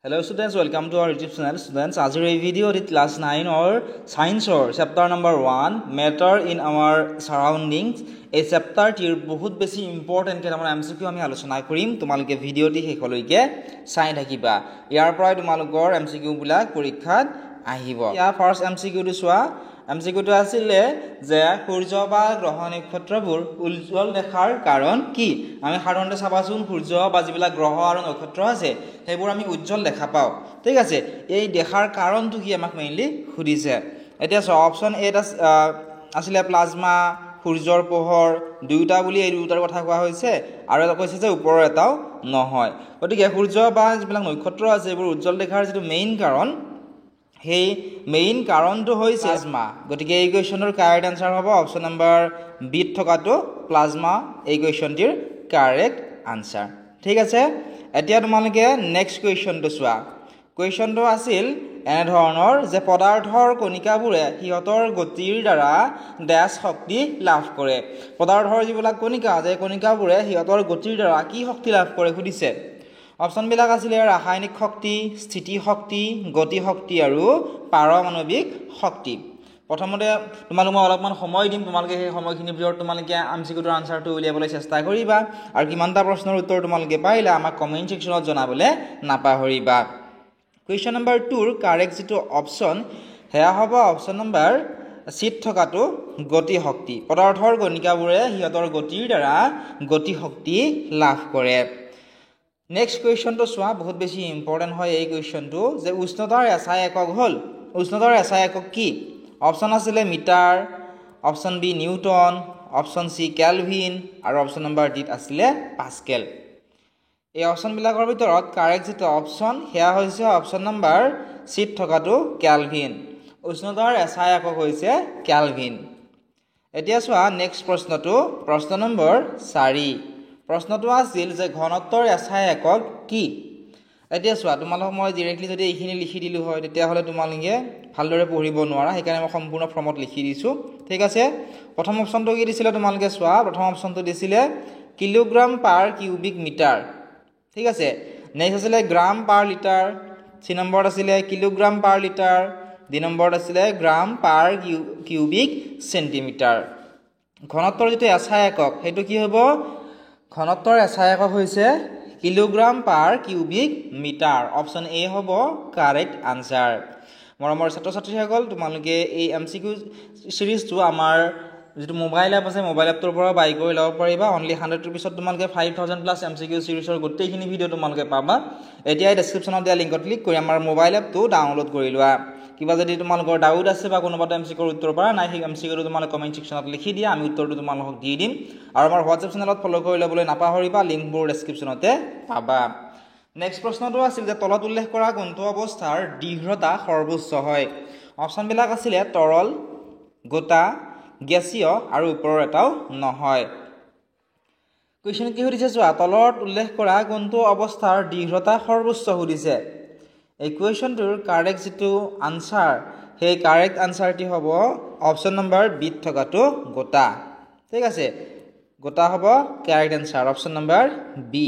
Hello students, welcome to our YouTube channel. Students, azir ei video it class 9 or science or chapter number 1 matter in our surroundings. এই chapter টিৰ বহুত বেছি important কে আমাৰ MCQ আমি আলোচনা কৰিম। তোমালোকে ভিডিওটি শেষলৈকে চাই থাকিবা। ইয়াৰ পৰা তোমালোকৰ MCQ বিলাক পৰীক্ষাত আহিব। ইয়াৰ ফাৰ্স্ট MCQ টো চোৱা। MCQ টো আছিল যে সূৰ্য বা গ্ৰহ নক্ষত্ৰবোৰ উজ্জ্বল দেখাৰ কাৰণ কি? আমি সাধাৰণতে চাবাচোন সূৰ্য বা যিবিলাক গ্ৰহ আৰু নক্ষত্ৰ আছে সেইবোৰ আমি উজ্জ্বল দেখা পাও। ঠিক আছে, এই দেখাৰ কাৰণটো কি আমাক মেইনলি সুধিছে। এতিয়া সব অপচন এ আছিল প্লাজমা, সূৰ্যৰ পোহৰ, দুইটা বুলি এই দুটাৰ কথা কোৱা হৈছে আৰু এটা কৈছে যে ওপৰৰ এটাও নহয়। গতিকে সূৰ্য বা যিবিলাক নক্ষত্ৰ আছে এইবোৰ উজ্জ্বল দেখাৰ যেটো মেইন কাৰণ, সেই মেইন কাৰণটো হৈছে প্লাজমা। গতিকে এই কোৱেশ্চনৰ কাৰেক্ট আনসাৰ হ'ব অপচন নম্বৰ বি থকাটো প্লাজমা। এই কোৱেশ্চনটিৰ কাৰেক্ট আনসাৰ। ঠিক আছে, এতিয়া তোমালোকে নেক্সট কোৱেশ্চনটো চোৱা। কোৱেশ্চনটো আছিল এনে ধৰণৰ যে পদাৰ্থৰ কণিকাবোৰে সিহঁতৰ গতিৰ দ্বাৰা ড্যাশ শক্তি লাভ কৰে। পদাৰ্থৰ যিবিলাক কণিকা আছে কণিকাবোৰে সিহঁতৰ গতিৰ দ্বাৰা কি শক্তি লাভ কৰে সুধিছে। অপচন বিলাক আছিল ৰাসায়নিক শক্তি, স্থিতি শক্তি, গতি শক্তি আৰু পাৰমাণবিক শক্তি। প্ৰথমতে তোমালোক মই অলপমান সময় দিম, তোমালোকে সেই সময়খিনিৰ ভিতৰত তোমালোকে MCQটোৰ আনসাৰটো উলিয়াবলৈ চেষ্টা কৰিবা আৰু কিমানটা প্ৰশ্নৰ উত্তৰ তোমালোকে পাইলা আমাক কমেন্ট সেকশনত জনাবলৈ নাপাহৰিবা। কুৱেশ্চন নম্বৰ 2 ৰ কাৰেক্ট যেটো অপচন হেয়া হ'ব অপচন নম্বৰ সি থকাটো গতি শক্তি। পদাৰ্থৰ কণিকাবোৰে সিহঁতৰ গতিৰ দ্বাৰা গতি শক্তি লাভ কৰে। নেক্সট কুৱেশ্চনটো চোৱা, বহুত বেছি ইম্পৰ্টেন্ট হয় এই কুৱেশ্চনটো যে উষ্ণতাৰ এছআই একক হ'ল। উষ্ণতাৰ এছআই একক কি? অপচন আছিল metre, option B newton, option C kelvin আৰু অপচন নম্বৰ ডি আছিল পাস্কেল। এই অপচন বিলাকৰ ভিতৰত কাৰেক্ট যেটো অপচন হেয়া হৈছে অপচন নম্বৰ সি থকাটো কেলভিন। উষ্ণতাৰ এছআই একক হৈছে কেলভিন। এতিয়া চোৱা নেক্সট প্ৰশ্নটো, প্ৰশ্ন নম্বৰ 4। প্ৰশ্নটো আছিল যে ঘনত্বৰ এছআই একক কি? এতিয়া চোৱা, তোমালোকক মই ডাইৰেক্টলি যদি এইখিনি লিখি দিলো হয় তেতিয়াহ'লে তোমালোকে ভালদৰে পঢ়িব নোৱাৰা, সেইকাৰণে মই সম্পূৰ্ণ ফৰ্মত লিখি দিছো। ঠিক আছে, প্ৰথম অপচনটো কি দিছিলে তোমালোকে চোৱা। প্ৰথম অপচনটো দিছিলে কিলোগ্ৰাম পাৰ কিউবিক মিটাৰ। ঠিক আছে, নেক্সট আছিলে গ্ৰাম পাৰ লিটাৰ, সি নম্বৰত আছিলে কিলোগ্ৰাম পাৰ লিটাৰ, ডি নম্বৰত আছিলে গ্ৰাম পাৰ কিউবিক সেন্টিমিটাৰ। ঘনত্বৰ যেটো এছআই একক সেইটো কি হ'ব? ঘনত্বৰ এছআই একক হৈছে কিলোগ্ৰাম পাৰ কিউবিক মিটাৰ। অপচন এ হ'ব কাৰেক্ট আনসাৰ। মৰমৰ ছাত্ৰ ছাত্ৰীসকল, তোমালোকে এই MCQ সিৰিজটো আমাৰ যেটো মোবাইল এপ আছে মোবাইল এপটোৰ পৰা বাই কৰি ল'ব পাৰিবা। অনলি 100 ৰুপিছত তোমালোকে 5000 প্লাস MCQ সিৰিজৰ গোটেইখিনি ভিডিও তোমালোকে পাবা। এতিয়া ডেসক্ৰিপচনত দিয়া লিংকত ক্লিক কৰি আমাৰ মোবাইল এপটো ডাউনলোড কৰি লোৱা। কিবা যদি তোমালোকৰ ডাউট আছে বা কোনোবাটা MCQৰ উত্তৰ পৰা নাই সেই MCQটো তোমালোকে কমেন্ট সেকশনত লিখি দিয়া, আমি উত্তৰটো তোমালোকক দি দিম। আৰু আমাৰ WhatsApp চেনেলত ফলো কৰি ল'বলৈ নাপাহৰিবা, লিংকবোৰ ডেসক্ৰিপচনতে পাবা। নেক্সট প্ৰশ্নটো আছিল যে তলত উল্লেখ কৰা কোনটো অৱস্থাৰ দীৰ্ঘতা সৰ্বোচ্চ হয়? অপচন বিলাক আছিল তৰল, গোটা, গেছীয় আৰু ওপৰৰ এটাও নহয়। কুৱেশ্চন কি সুধিছে চোৱা, তলত উল্লেখ কৰা কোনটো অৱস্থাৰ দীৰ্ঘতা সৰ্বোচ্চ সুধিছে। এই কুৱেশ্চনটোৰ কাৰেক্ট যেটো আনসাৰ, সেই কাৰেক্ট আনসাৰটি হ'ব অপচন নম্বৰ বি থকাটো গোটা। ঠিক আছে, গোটা হ'ব correct answer, option number B.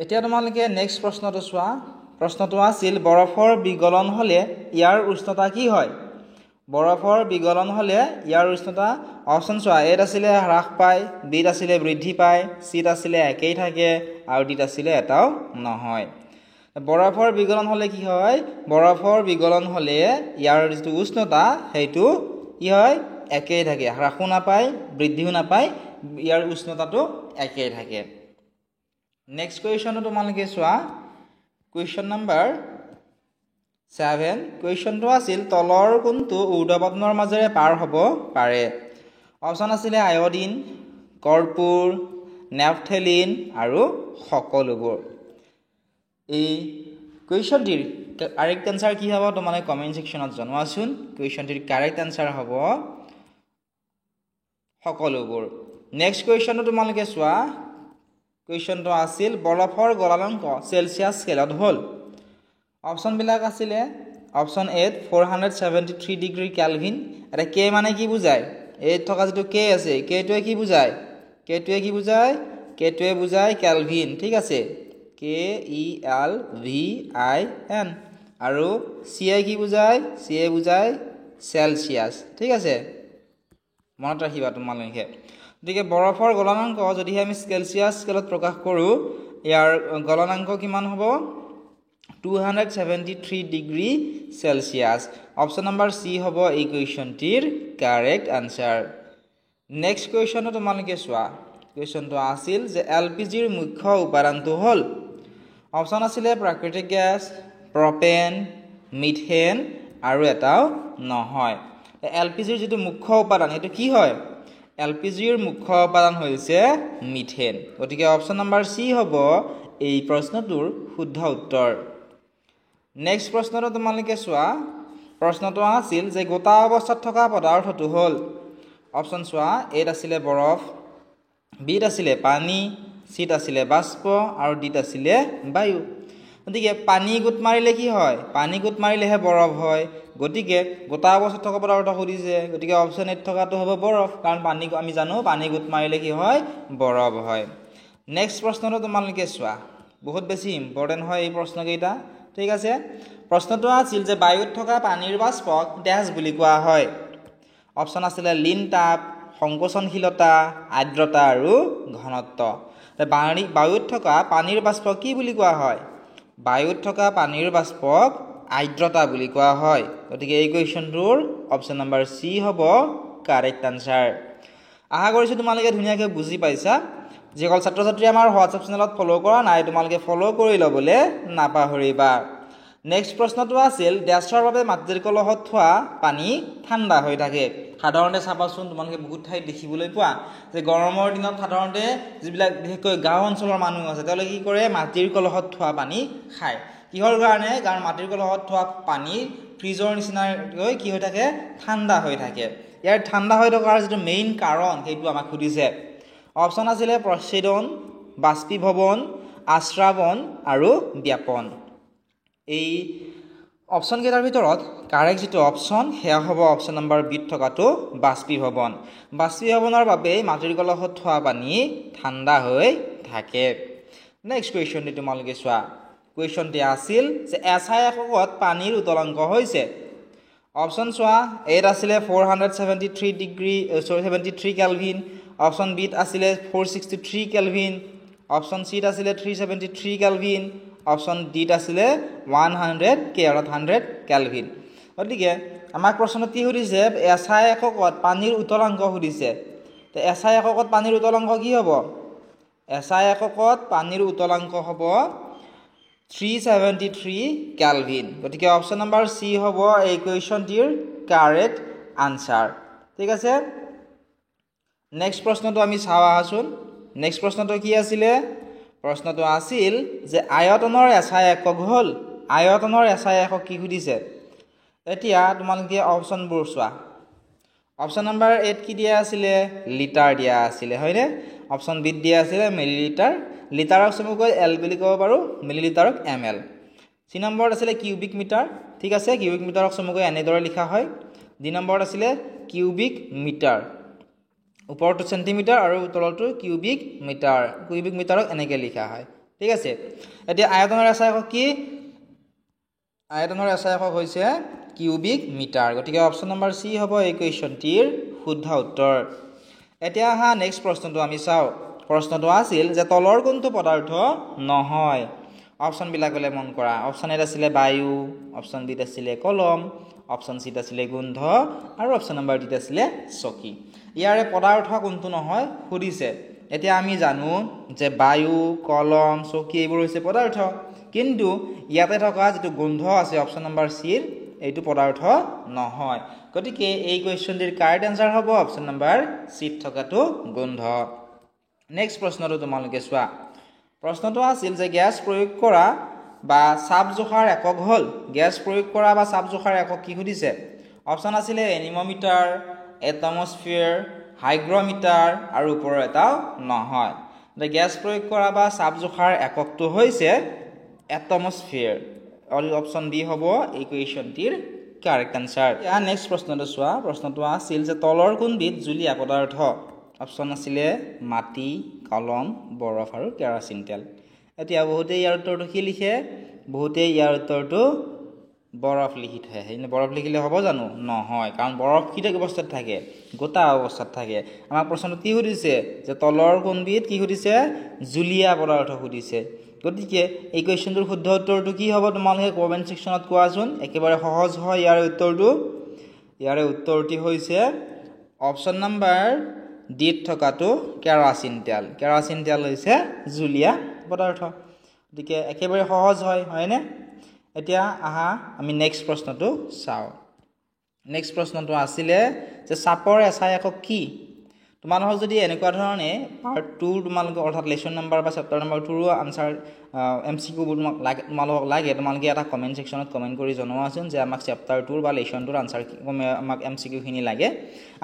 এতিয়া তোমালোকে নেক্সট প্ৰশ্নটো চোৱা। প্ৰশ্নটো আছিল বৰফৰ বিগলন হলে ইয়াৰ উষ্ণতা কি হয়? বৰফৰ বিগলন হলে ইয়াৰ উষ্ণতা অপচন চোৱা, এত আছিলে হ্ৰাস পায়, বিত আছিলে বৃদ্ধি পায়, চিত আছিলে একেই থাকে আৰু ডিত আছিলে এটাও নহয়। বৰফৰ বিগলন হলে কি হয়? বৰফৰ বিগলন হলে ইয়াৰ যেটো উষ্ণতা সেইটো কি হয়? একেই থাকে, হ্ৰাসও নাপায় বৃদ্ধিও নাপায়, ইয়াৰ উষ্ণতাটো একেই থাকে। নেক্সট কুৱেশ্চনটো তোমালোকে চোৱা। Question number 7। কুৱেশ্চনটো আছিল তলৰ কোনটো ঊৰ্ধ্বপত্নৰ মাজেৰে পাৰ হ'ব পাৰে? অপচন আছিলে আয়োডিন, কৰ্পূৰ, নেপথেলিন আৰু সকলোবোৰ। এই কুৱেশ্চনটিৰ কাৰেক্ট আনসাৰ কি হ'ব তোমালোকে কমেন্ট সেকশনত জনোৱাচোন। কুৱেশ্চনটিৰ কাৰেক্ট আনসাৰ হ'ব সকলোবোৰ। নেক্সট কুৱেশ্চনটো তোমালোকে চোৱা। কুৱেশ্চনটো আছিল বৰফৰ গলনাংক সেলসিয়াছ স্কেলত হ'ল। অপচন বিলাক আছিলে অপচন এ 473 ডিগ্ৰী কেলভিন। এটা কে মানে কি বুজায়? এই থকা যেটো কে আছে কেটোৱে কি বুজায়? কেটোৱে কি বুজায়? কেটোৱে বুজায় কেলভিন। ঠিক আছে, KELVIN আৰু CI কি বুজায় CI বুজায় সেলসিয়াস ঠিক আছে মনত ৰাখিবা তোমালোকে গতিকে বৰফৰ গলনাংক যদি আমি সেলসিয়াস স্কেলত প্ৰকাশ কৰো ইয়াৰ গলনাংক কিমান হ'ব 273 ডিগ্ৰী সেলসিয়াস অপশন নম্বৰ সি হ'ব এই কোৱেশ্চনটিৰ কাৰেক্ট আনসাৰ নেক্সট কোৱেশ্চনটো তোমালোকে চোৱা কোৱেশ্চনটো আছিল যে এলপিজিৰ মুখ্য উপাদানটো হ'ল অপশন আছিলে প্ৰাকৃতিক গ্যাস প্ৰপেন মিথেন আৰু এটাও নহয় এলপিজিৰ যেটো মুখ্য উপাদান এটো কি হয় এলপিজিৰ মুখ্য উপাদান হৈছে মিথেন গতিকে অপশন নম্বৰ সি হ'ব এই প্ৰশ্নটোৰ শুদ্ধ উত্তৰ নেক্সট প্ৰশ্নটো তোমালোকে চোৱা প্ৰশ্নটো আছিল যে গোটা অৱস্থাত থকা পদাৰ্থটো হ'ল অপশন চোৱা এত আছিলে বৰফ বিত আছিলে পানী সিত আছিলে বাষ্প আৰু ডিত আছিলে বায়ু গতিকে পানী গুট মাৰিলে কি হয় পানী গুট মাৰিলেহে বৰফ হয় গতিকে গোটা অৱস্থাত থকা পদাৰ্থ খুদিছে গতিকে অপশন এত থকাটো হ'ব বৰফ কাৰণ পানী আমি জানো পানী গুট মাৰিলে কি হয় বৰফ হয় নেক্সট প্ৰশ্নটো তোমালোকে চোৱা বহুত বেছি ইম্পৰ্টেন্ট হয় এই প্ৰশ্ন কেইটা ঠিক আছে প্ৰশ্নটো আছিল যে বায়ুত থকা পানীৰ বাষ্পক ড্যাশ বুলি কোৱা হয় অপশন আছিলে লিন তাপ সংকোচনশীলতা আৰ্দ্ৰতা আৰু ঘনত্ব বায়ুত থকা পানীৰ বাষ্পক কি বুলি কোৱা হয় বায়ুত থকা পানীৰ বাষ্পক আৰ্দ্ৰতা বুলি কোৱা হয় গতিকে এই কোৱেশ্চনটোৰ অপশন নম্বৰ সি হ'ব কাৰেক্ট আনসাৰ আশা কৰিছো তোমালোকে ধুনীয়াকৈ বুজি পাইছা যিসকল ছাত্ৰ ছাত্ৰী আমাৰ হোৱাটছআপ চেনেলত ফলো কৰা নাই তোমালোকে ফলো কৰি লবলৈ নাপাহৰিবা নেক্সট প্ৰশ্নটো আছিল ড্যাশৰ বাবে মাটিৰ কলহত থোৱা পানী ঠাণ্ডা হৈ থাকে সাধাৰণতে চাবাচোন তোমালোকে বহুত ঠাইত দেখিবলৈ পোৱা যে গৰমৰ দিনত সাধাৰণতে যিবিলাক বিশেষকৈ গাঁও অঞ্চলৰ মানুহ আছে তেওঁলোকে কি কৰে মাটিৰ কলহত থোৱা পানী খায় কিহৰ কাৰণে কাৰণ মাটিৰ কলহত থোৱা পানী ফ্ৰিজৰ নিচিনাকৈ কি হৈ থাকে ঠাণ্ডা হৈ থাকে ইয়াৰ ঠাণ্ডা হৈ থকাৰ যেটো মেইন কাৰণ সেইটো আমাক সুধিছে অপশন আছিলে প্ৰচ্ছেদন বাষ্পীভৱন আশ্ৰাবন আৰু ব্যাপন এই অপশন কেইটাৰ ভিতৰত কাৰেক্ট যেটো অপশন হেয়া হ'ব অপশন নম্বৰ বি থকাটো বাষ্পীভৱন বাষ্পীভৱনৰ বাবে মাটিৰ কলহত থোৱা পানী ঠাণ্ডা হৈ থাকে নেক্সট কোৱেশ্চনটো তোমালোকে চোৱা কোৱেশ্চনটি আছিল যে এছআই এককত পানীৰ উতলাংক হৈছে অপশন চোৱা এত আছিলে 473 কেলভিন অপশন বিত আছিলে 463 কেলভিন অপশন সিত আছিলে 373 কেলভিন অপশন ডিত আছিলে 100 কে অৰ্থাৎ 100 কেলভিন গতিকে আমাক প্ৰশ্নটো কি সুধিছে এছআই এককত পানীৰ উতলাংক সুধিছে তে এছআই এককত পানীৰ উতলাংক কি হ'ব এছআই এককত পানীৰ উতলাংক হ'ব 373 কেলভিন গতিকে অপশন নম্বৰ সি হ'ব এই কোৱেশ্চনটিৰ কাৰেক্ট আনসাৰ ঠিক আছে নেক্সট প্ৰশ্নটো আমি চাও আহাচোন নেক্সট প্ৰশ্নটো কি আছিলে প্ৰশ্নটো আছিল যে আয়তনৰ এছআই একক হ'ল আয়তনৰ এছআই একক কি সুধিছে এতিয়া তোমালোকে অপশনবোৰ চোৱা অপশন নম্বৰ 8 কি দিয়া আছিলে লিটাৰ দিয়া আছিলে হয়নে অপশন বি দিয়া আছিলে মিলিলিটাৰ লিটাৰক সমকৈ এল বুলি ক'ব পাৰো মিলিলিটাৰক এমএল সি নম্বৰত আছিলে কিউবিক মিটাৰ ঠিক আছে কিউবিক মিটাৰক সমকৈ এনেদৰে লিখা হয় ডি নম্বৰত আছিলে কিউবিক মিটাৰ ওপৰটো সেন্টিমিটাৰ আৰু তলটো কিউবিক মিটাৰক এনেকৈ লিখা হয় ঠিক আছে এতিয়া আয়তনৰ এছআই একক কি আয়তনৰ এছআই একক হৈছে কিউবিক মিটাৰ গতিকে অপশন নম্বৰ সি হ'ব এই কোৱেশ্চনটিৰ শুদ্ধ উত্তৰ এতিয়া আহা নেক্সট প্ৰশ্নটো আমি চাও প্ৰশ্নটো আছিল যে তলৰ কোনটো পদাৰ্থ নহয় অপশন বিলাকলে মন কৰা অপশন এ আছিলে বায়ু অপশন বি আছিলে কলম অপশন সি আছিলে গোন্ধ আৰু অপশন নম্বৰ ডি আছিলে চকী ইয়াৰে পদাৰ্থ কোনটো নহয় সুধিছে এতিয়া আমি জানো যে বায়ু কলম চকী এইবোৰ হৈছে পদাৰ্থ কিন্তু ইয়াতে থকা যেটো গোন্ধ আছে অপশন নম্বৰ সি এইটো পদাৰ্থ নহয় গতিকে এই কোৱেশ্চনটিৰ কাৰেক্ট আনসাৰ হ'ব অপশন নম্বৰ সি থকাটো গোন্ধ নেক্সট প্ৰশ্নটো তোমালোকে চোৱা প্ৰশ্নটো আছিল যে গ্যাস প্ৰয়োগ কৰা বা চাপ জোখাৰ একক হ'ল গ্যাস প্ৰয়োগ কৰা বা চাপ জোখাৰ একক কি সুধিছে অপশন আছিলে এনিমোমিটাৰ এটমস্ফিয়াৰ হাইগ্ৰোমিটাৰ আৰু ওপৰৰ এটাও নহয় তে গ্যাস প্ৰয়োগ কৰা বা চাপ জোখাৰ এককটো হৈছে এটমস্ফিয়াৰ অপশন বি হ'ব এই কোৱেশ্চনটিৰ কাৰেক্ট আনসাৰ ইয়া নেক্সট প্ৰশ্নটো চোৱা প্ৰশ্নটো আছিল যে তলৰ কোনবিধ জুলীয়া পদাৰ্থ অপশন আছিলে মাটি কলম বৰফ আৰু কেৰাচিন তেল এতিয়া বহুতে ইয়াৰ উত্তৰটো কি লিখে বহুতে ইয়াৰ উত্তৰটো বৰফ লিখি থয় হেনে বৰফ লিখিলে হ'ব জানো নহয় কাৰণ বৰফ কি অৱস্থাত থাকে গোটা অৱস্থাত থাকে আমাক প্ৰশ্নটো কি সুধিছে যে তলৰ কোনবিধ কি সুধিছে জুলীয়া পদাৰ্থ সুধিছে গতিকে এই কোৱেশ্চনটোৰ শুদ্ধ উত্তৰটো কি হ'ব তোমালোকে কমেন্ট সেকশনত কোৱাচোন একেবাৰে সহজ হয় ইয়াৰ উত্তৰটি হৈছে অপচন নাম্বাৰ ডি থকাটো কেৰাচিন তেল হৈছে জুলীয়া পদাৰ্থ গতিকে একেবাৰে সহজ হয়নে এতিয়া আহা আমি নেক্সট প্ৰশ্নটো চাও নেক্সট প্ৰশ্নটো আছিল যে চাপৰ এছাই একক কি তোমালোকক যদি এনেকুৱা ধৰণে পাৰ্ট 2 তোমালোক অৰ্থাৎ লেসন নম্বৰ বা চেপ্টাৰ নম্বৰ 2 ৰ আনসাৰ এমসিকিউ বোৰ তোমালোকক লাগে তোমালোকে এটা কমেন্ট সেকশনত কমেন্ট কৰি জনোৱাচোন যে আমাক চেপ্টাৰ 2 বা লেসন 2 ৰ আনসাৰ আমাক এমসিকিউ খিনি লাগে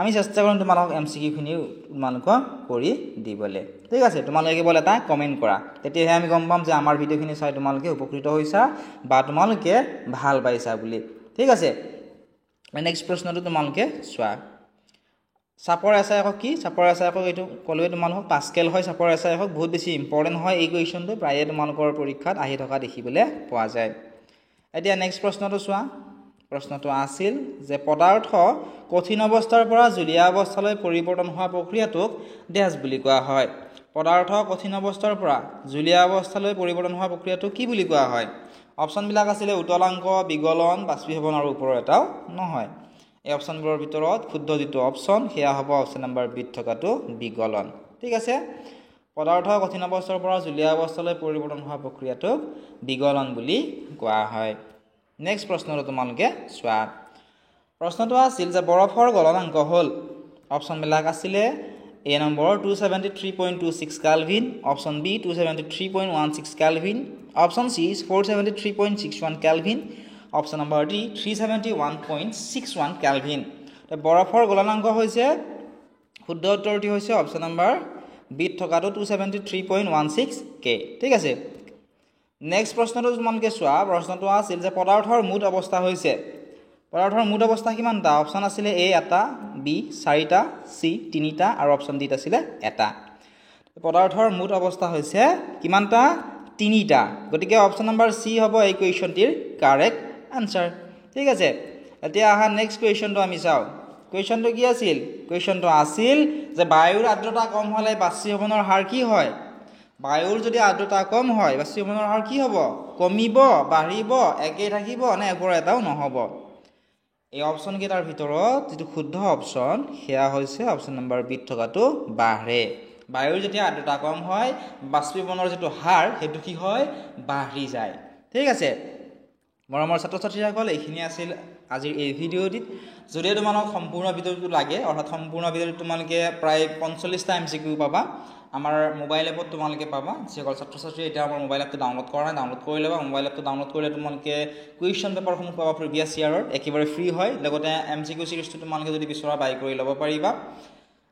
আমি চেষ্টা কৰিম তোমালোকক এমসিকিউ খিনি তোমালোকক কৰি দিবলে ঠিক আছে তোমালোকে কেৱল এটা কমেন্ট কৰা তেতিয়াহে আমি গম পাম যে আমাৰ ভিডিওখিনি চাই তোমালোকে উপকৃত হৈছা বা তোমালোকে ভাল পাইছা বুলি ঠিক আছে নেক্সট প্ৰশ্নটো তোমালোকে চোৱা চাপৰ এছাই একক কি চাপৰ এছাই একক এটো কলৱে তোমালোকক পাস্কেল হয় চাপৰ এছাই একক বহুত বেছি ইম্পৰ্টেন্ট হয় এই কোৱেশ্চনটো প্ৰায়ে তোমালোকৰ পৰীক্ষাত আহি থকা দেখিবলৈ পোৱা যায় এতিয়া নেক্সট প্ৰশ্নটো চোৱা প্ৰশ্নটো আছিল যে পদাৰ্থ কঠিন অৱস্থাৰ পৰা জুলীয়া অৱস্থালৈ পৰিৱৰ্তন হোৱা প্ৰক্ৰিয়াটোক ড্যাশ বুলি কোৱা হয় পদাৰ্থ কঠিন অৱস্থাৰ পৰা জুলীয়া অৱস্থালৈ পৰিৱৰ্তন হোৱা প্ৰক্ৰিয়াটোক কি বুলি কোৱা হয় অপচন বিলাক আছিল উতলাংক বিগলন বাষ্পীভৱন আৰু ওপৰৰ এটাও নহয় এই অপচনবোৰৰ ভিতৰত শুদ্ধ যেটো অপচন হেয়া হ'ব অপচন নম্বৰ বি থকাটো বিগলন ঠিক আছে পদাৰ্থ কঠিন অৱস্থাৰ পৰা জুলীয়া অৱস্থালৈ পৰিৱৰ্তন হোৱা প্ৰক্ৰিয়াটোক বিগলন বুলি কোৱা হয় নেক্সট প্ৰশ্নটো তোমালোকে চোৱা প্ৰশ্নটো আছিল যে বৰফৰ গলনাংক হল অপচন বিলাক আছিল A number 273.26 kelvin option B 273.16 kelvin option C 473.61 kelvin option number D 371.61 kelvin বৰফৰ গলনাংক হৈছে শুদ্ধ উত্তৰটি হৈছে অপচন নম্বৰ বি থকাটো 273.16 কে ঠিক আছে নেক্সট প্ৰশ্নটো তোমালোকে চোৱা প্ৰশ্নটো আছিল যে পদাৰ্থৰ মুঠ অৱস্থা হৈছে পদাৰ্থৰ মুঠ অৱস্থা কিমানটা অপচন আছিল এ এটা বি 4টা সি 3টা আৰু অপচন ডি আছিল এটা পদাৰ্থৰ মুঠ অৱস্থা হৈছে কিমানটা 3টা গতিকে অপচন নম্বৰ সি হ'ব এই কোৱেশ্চনটিৰ কাৰেক্ট আনসাৰ ঠিক আছে এতিয়া আহা নেক্সট কোৱেশ্চনটো আমি চাও কোৱেশ্চনটো কি আছিল কোৱেশ্চনটো আছিল যে বায়ুৰ আৰ্দ্ৰতা কম হলে বাষ্পীভৱনৰ হাৰ কি হয় বায়ুৰ যদি আৰ্দ্ৰতা কম হয় বাষ্পীভৱনৰ হাৰ কি হ'ব কমিব বাঢ়িব একেই থাকিব নে একৰ এটাও নহব এই অপচন কেইটাৰ ভিতৰত যেটো শুদ্ধ অপচন হেয়া হৈছে অপচন নম্বৰ বি থকাটো বাঢ়ে বায়ুৰ যেতিয়া আৰ্দ্ৰতা কম হয় বাষ্পীভৱনৰ যেটো হাৰ হেতু কি হয় বাঢ়ি যায় ঠিক আছে মৰমৰ ছাত্ৰ-ছাত্ৰীসকল এইখিনি আছিল আজিৰ এই ভিডিওটিত যদি তোমালোক সম্পূৰ্ণ ভিডিওটো লাগে অৰ্থাৎ সম্পূৰ্ণ ভিডিওটো তোমালোকে প্ৰায় 45টা এমসিকিউ পাবা আমাৰ মোবাইল এপত তোমালোকে পাবা যিসকল ছাত্ৰ-ছাত্ৰী এটা আমাৰ মোবাইল এপটো ডাউনলোড কৰা নাই ডাউনলোড কৰি লবা মোবাইল এপটো ডাউনলোড কৰিলে তোমালোকে কুৱেশ্চন পেপাৰসমূহ পাবা প্ৰিভিয়াস ইয়াৰৰ একেবাৰে ফ্ৰী হয় লগতে এমসিকিউ সিৰিজটো তোমালোকে যদি বিচৰা বাই কৰি ল'ব পাৰিবা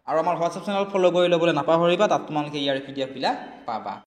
আৰু আমাৰ হোৱাটছআপ চেনেল ফলো কৰি ল'বলৈ নাপাহৰিবা তাত তোমালোকে ইয়াৰ পিডিএফ বিলাক পাবা